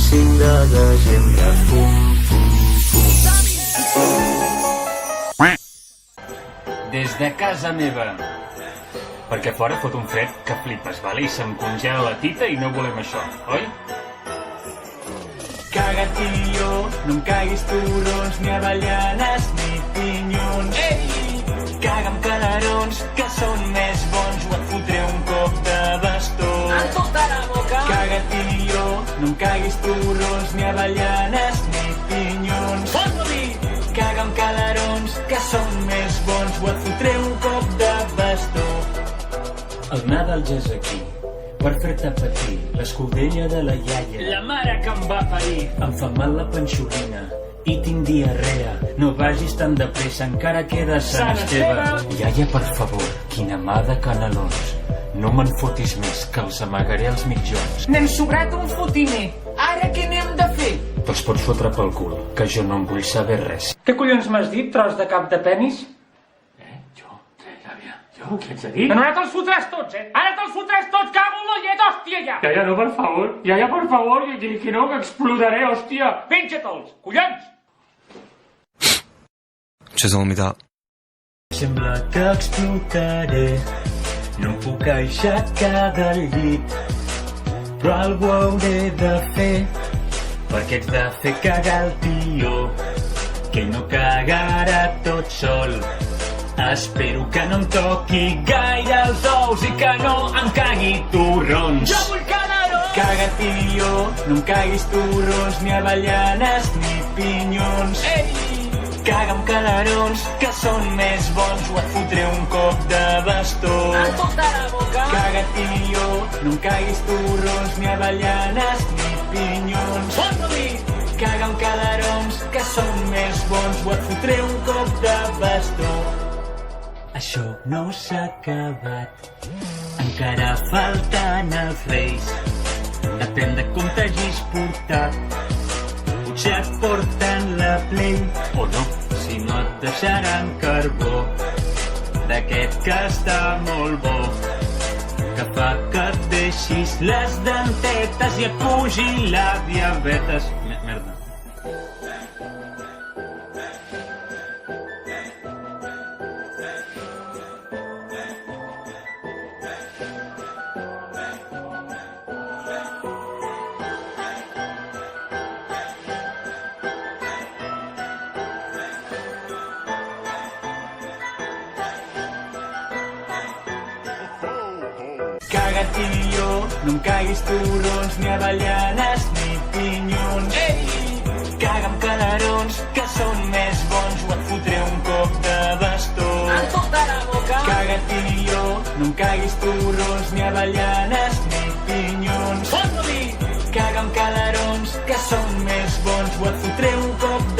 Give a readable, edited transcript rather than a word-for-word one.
5 de desembre. Fum, fum, fum. Des de casa meva. Perquè fora fot un fred que flipes, vale? I se'm congela la tita i no volem això, oi? Caga't, tio, no em caguis turons, ni avellanes, ni pinyons. Ei! Caga amb calarons, que són més bons, o et fotré un cop de bastó. En tota la boca! Caga't, tio, no em caguis turons, ni avellanes, ni pinyons. Fot-li! Caga amb calarons, que són més bons, o et fotré un cop de bastó. El Nadal ja és aquí, per fer-te patir, l'escudella de la iaia. La mare que em va parir. Em fa mal la panxolina i tinc diarrea. No vagis tan de pressa, encara queda Sant Esteve. Iaia, per favor, quina mà de canelons. No me'n fotis més, que els amagaré als mitjons. N'hem sobrat un fotiner. Ara què n'hem de fer? Te'ls pots fotre pel cul, que jo no en vull saber res. Què collons m'has dit, tros de cap de penis? Què ets a dir? No, ara te'ls fotràs tots, Ara te'ls fotràs tots, cago en la llet, hòstia, ja! Iaia, no, per favor, iaia, per favor, que no, que explotaré, hòstia! Penja-te'ls, collons! 죄송합니다. Sembla que explotaré, no em puc aixecar del llit, però algú hauré de fer, perquè ets de fer cagar el tio, que ell no cagarà tot sol. Espero que no em toqui gaire els ous i que no em cagui turrons. Jo vull calarons! Caga, tio, no em caguis turrons, ni avellanes, ni pinyons. Ei! Caga amb calarons, que són més bons, o et fotré un cop de bastó. En tota la boca! Caga, tio, no em caguis turrons, ni avellanes, ni pinyons. Fot-li! Caga amb calarons, que són més bons, o et fotré un cop de bastó. Això no s'ha acabat, encara falten els reis. Depèn de com t'hagis portat, potser et porten la play, o no, si no et deixaran carbó, d'aquest que està molt bo, que fa que et deixis les dentetes i et pugi la diabetes. Merda. Caga, tio, no em caguis turrons, ni avellanes, ni pinyons. Ei! Caga amb calarons, que són més bons, o et fotré un cop de bastó. En tota la boca! Caga, tio, no em caguis turrons, ni avellanes, ni pinyons. Fot-li! Caga amb calarons, que són més bons, o et fotré un cop